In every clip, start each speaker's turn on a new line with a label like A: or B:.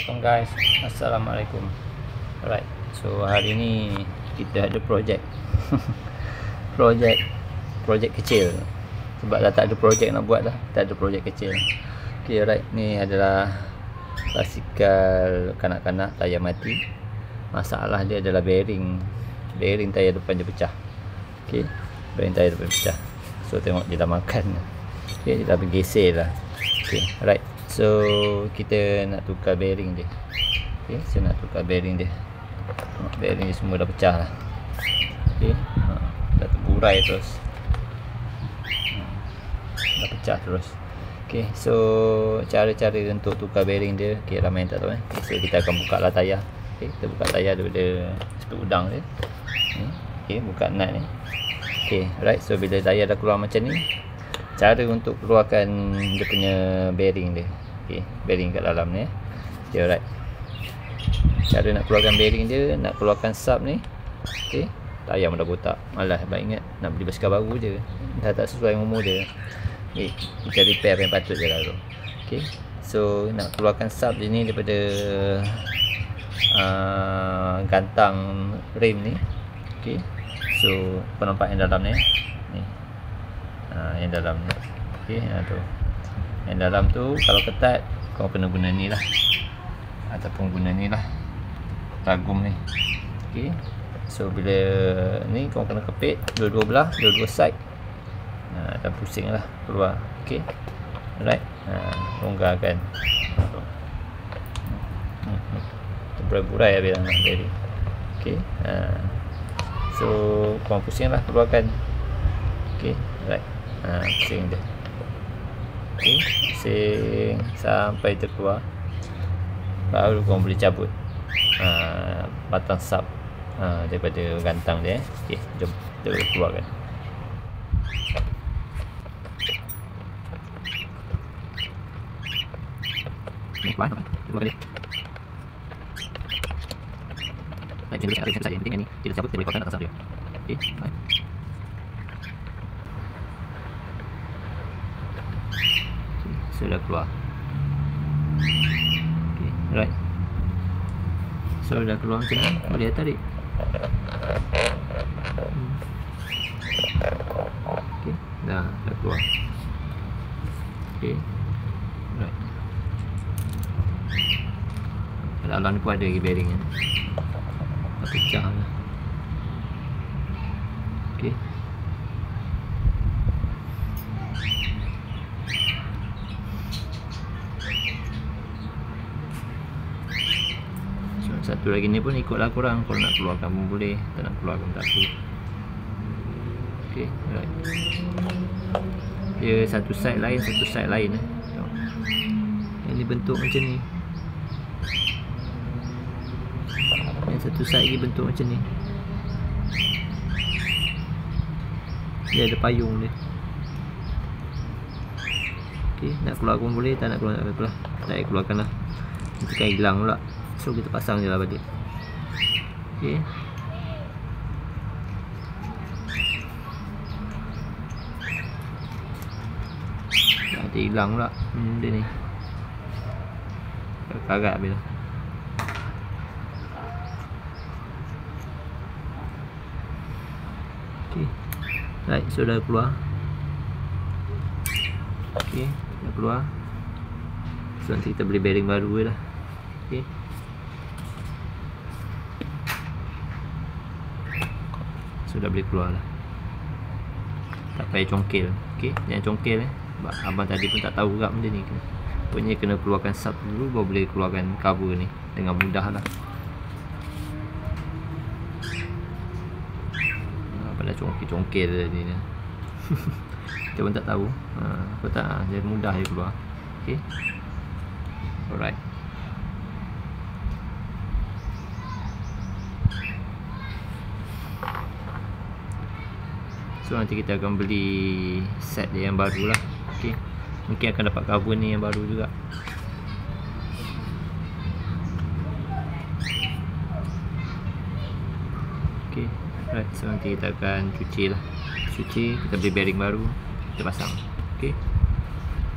A: Assalamualaikum guys. Assalamualaikum. Alright, so hari ni kita ada projek projek kecil. Sebab dah tak ada projek nak buat dah, tak ada projek kecil. Okay, alright, ni adalah basikal kanak-kanak tayar mati. Masalah dia adalah bearing tayar depan dia pecah. Okay, bearing tayar depan pecah. So tengok dia dah makan. Okay, dia dah bergeser lah. Okay, alright, so kita nak tukar bearing dia. Okay, saya nak tukar bearing dia. Bearing dia semua dah pecah lah. Okay, dah terburai terus, dah pecah terus. Okay, so cara-cara untuk tukar bearing dia, okay, ramai yang tak tahu. Okay, so kita akan buka lah tayar. Okay, kita buka tayar daripada spek udang dia. Okay, buka nut ni. Okay, right, so bila tayar dah keluar macam ni, cara untuk keluarkan dia punya bearing dia. Okay, bearing kat dalam ni. Okay, alright. Cara nak keluarkan bearing dia, nak keluarkan sub ni. Okay, tayar pun dah botak. Malas, abang ingat nak beli basikal baru je, dah tak sesuai umur dia. Okay, kita repair apa yang patut je lah tu. Okay, so nak keluarkan sub dia ni daripada gantang rem ni. Okay, so kau nampak yang dalam ni, yang dalam ni. Okay, tu yang dalam tu kalau ketat kau kena guna ni lah, ataupun guna ni lah, ragum ni. Okay, so bila ni kau kena kepit dua-dua belah, dua-dua side, dan pusing lah keluar. Okay, alright, longgarkan. Terburai-burai habis nak jadi. Okay, so kau pusing lah, keluarkan. Okay, alright, pusing dia. Okay, pusing sampai terkeluar, baru kau boleh cabut batang sub daripada gantang dia. Okay, jom kita boleh keluarkan. Ni keluar dia. Baik, jadi ada saja. Yang penting ni kita cabut, kita boleh keluarkan atas dia. Okay, baik. Sudah keluar. Okay, right. So dah keluar macam ni, boleh tarik. Okay, dah keluar. Okay, right. Dalam ni pun ada lagi bearing ni, dah pecah lah. Okay, satu lagi ni pun ikutlah korang, kalau nak keluarkan pun boleh, tak nak keluarkan tak apa. Okay, right. Dia satu side lain, satu side lain. Yang ni bentuk macam ni, yang satu side lagi bentuk macam ni. Dia ada payung dia. Okay, nak keluar pun boleh, tak nak keluar tak apa lah, tak payah keluarkan lah, nanti kan hilang pula. So kita pasang je lah balik. Okay, nanti hilang pula benda ni, karat habis lah. Okay, right, so dah keluar. Okay, dah keluar. So nanti kita beli bearing baru je lah. Okay, sudah boleh keluar lah, tak payah congkel. Okay, jangan congkel sebab abang tadi pun tak tahu juga benda ni. Punya kena keluarkan sub dulu, baru boleh keluarkan cover ni dengan mudah lah. Pada congkel ni ni kita pun tak tahu. Apa tak, dia mudah je keluar. Okay, alright. So nanti kita akan beli set dia yang baru lah. Okay, mungkin akan dapat cover ni yang baru juga. Okay, right, so nanti kita akan cuci lah. Cuci, kita beli bearing baru, kita pasang. Okay,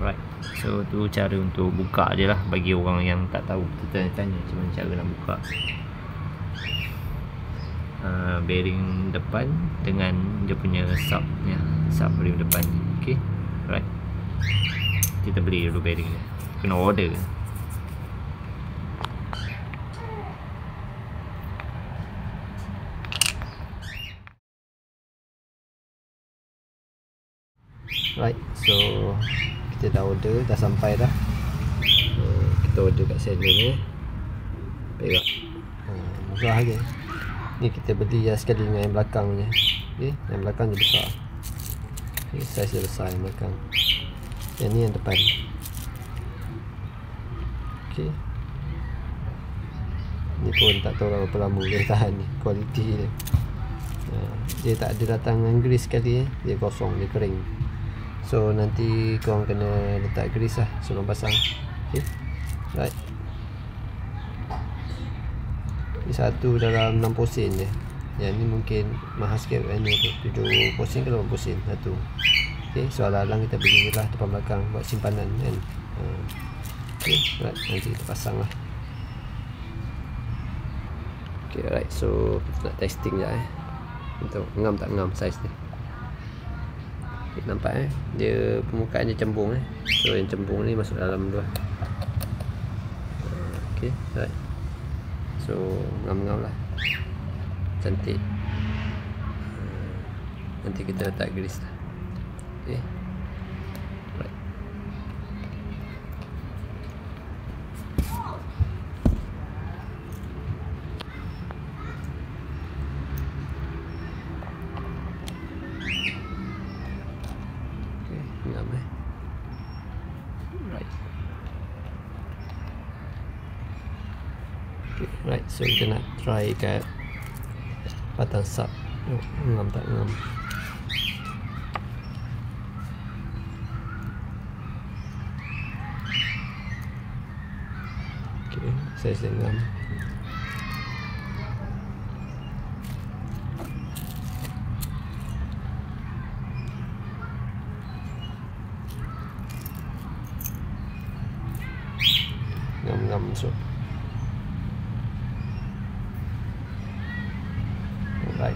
A: alright. So tu cara untuk buka dia lah, bagi orang yang tak tahu, tanya-tanya macam mana cara nak buka bearing depan dengan dia punya sub ya, sub rim depan ni. Okay, right, kita beli dulu bearing dia, kena order. Right, so kita dah order, dah sampai dah. Kita order kat seller ni, perak murah je. Ni kita beli sekali dengan yang belakang punya. Okay, yang belakang je besar. Okay, saiz dia besar yang belakang. Yang ni yang depan. Okay, ni pun tak tahu berapa lama dia tahan ni, kualiti dia. Dia tak ada datang dengan grease sekali, dia kosong, dia kering. So nanti korang kena letak grease lah sebelum pasang. Okay, right. Ni satu dalam 60 sen je. Yang ni mungkin mahal sikit, ni tu 70 sen ke 80 sen satu. Okay, so alang-alang kita beli lah depan belakang buat simpanan kan. Okay, right, nanti kita pasang lah. Okay, right, so kita nak testing je untuk ngam tak ngam saiz ni. Okay, nampak dia permukaan dia cembung so yang cembung ni masuk dalam dulu. Okay, right. So ngam-ngam lah, cantik. Nanti kita letak grease lah. Okay, right. Okay, ngam right. Okay, right, so kita nak try kat batang sub. Ngam tak ngam. Okay, saiz dia ngam. Ngam-ngam masuk. Right.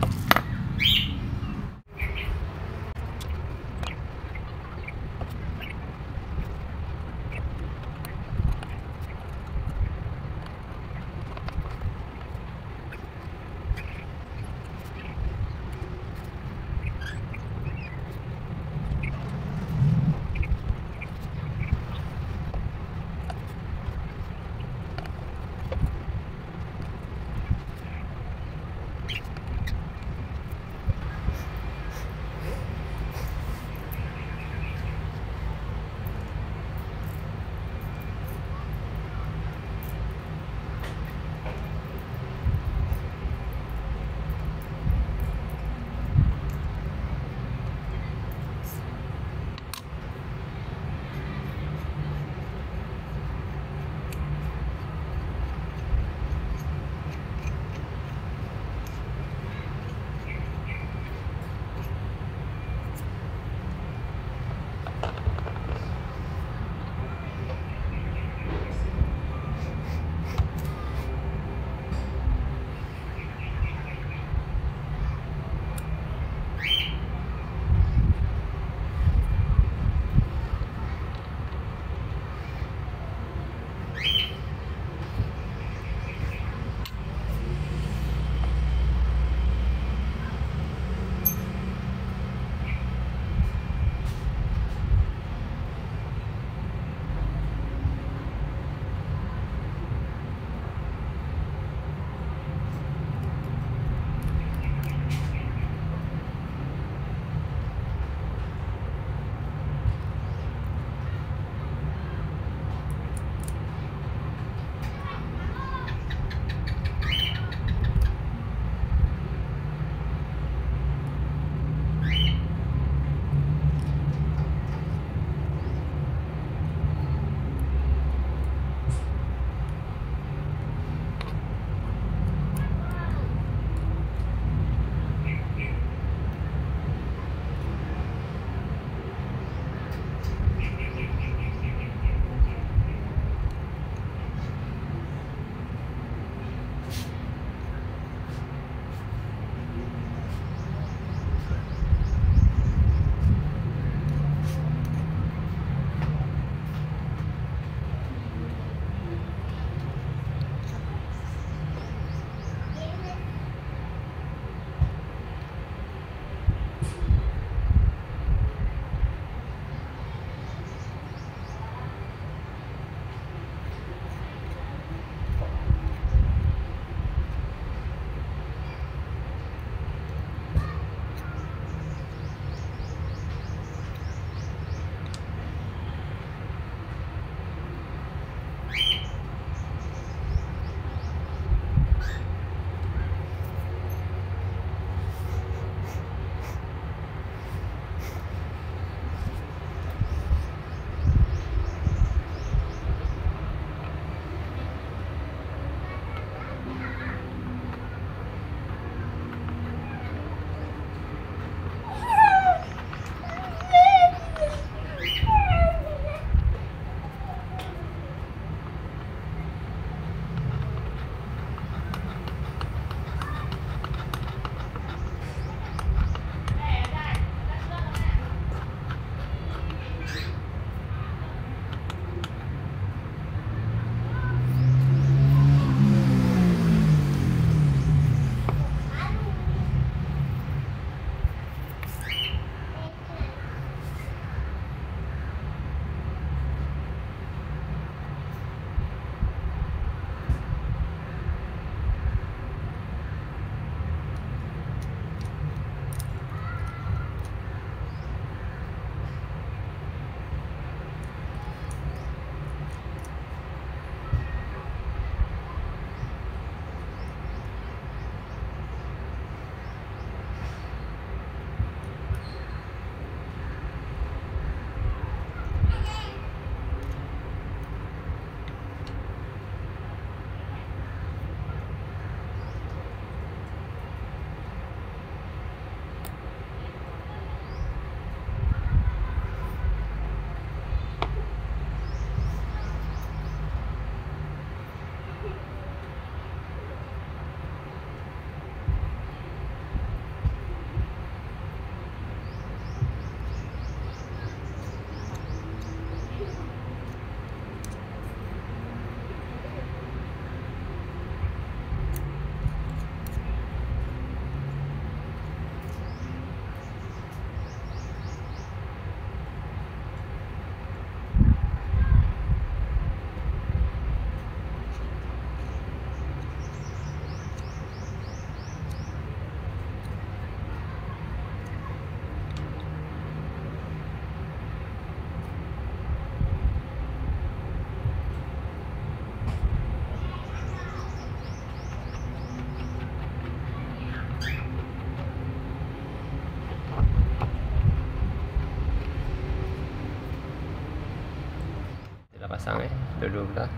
B: dua belah.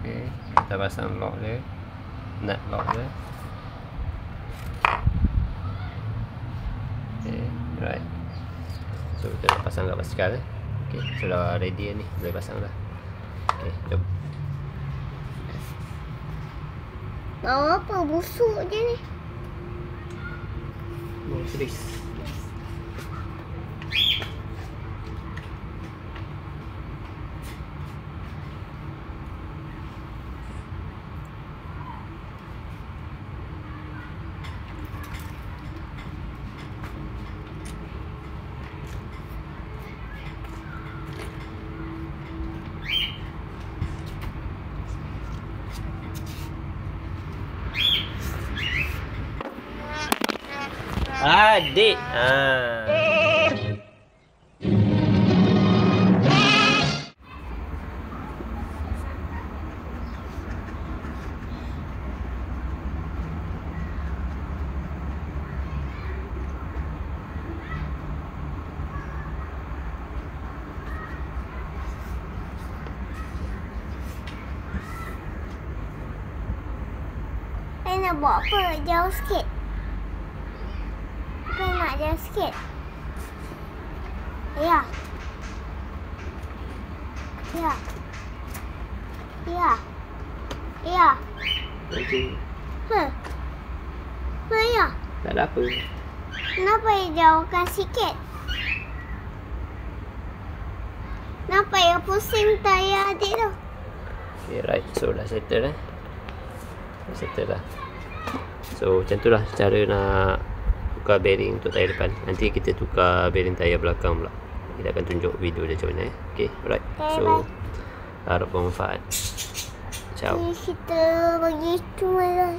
B: Okey, kita pasang lock dia, nut lock dia. Okey, right. So kita dah pasang kat basikal. Okey, sudah ready ni, boleh pasang dah. Okey, jom.
C: Bau apa? Busuk je ni.
B: Mau tulis. Adik.
C: Nak buat apa? Jauh sikit. Apa nak jauh sikit? Ya. Ya. Ya. Ya.
B: Okey.
C: Ya.
B: Tak ada apa.
C: Kenapa ya jauhkan sikit? Kenapa ya pusing tayar adik tu?
B: Okay, right. So dah settle dah. Dah settle dah. So macam tu lah cara nak tukar bearing untuk tayar depan. Nanti kita tukar bearing tayar belakang pula. Kita akan tunjuk video dia macam mana. Okay, alright. So harap bermanfaat. Ciao.
C: Kita bagi cuma lah.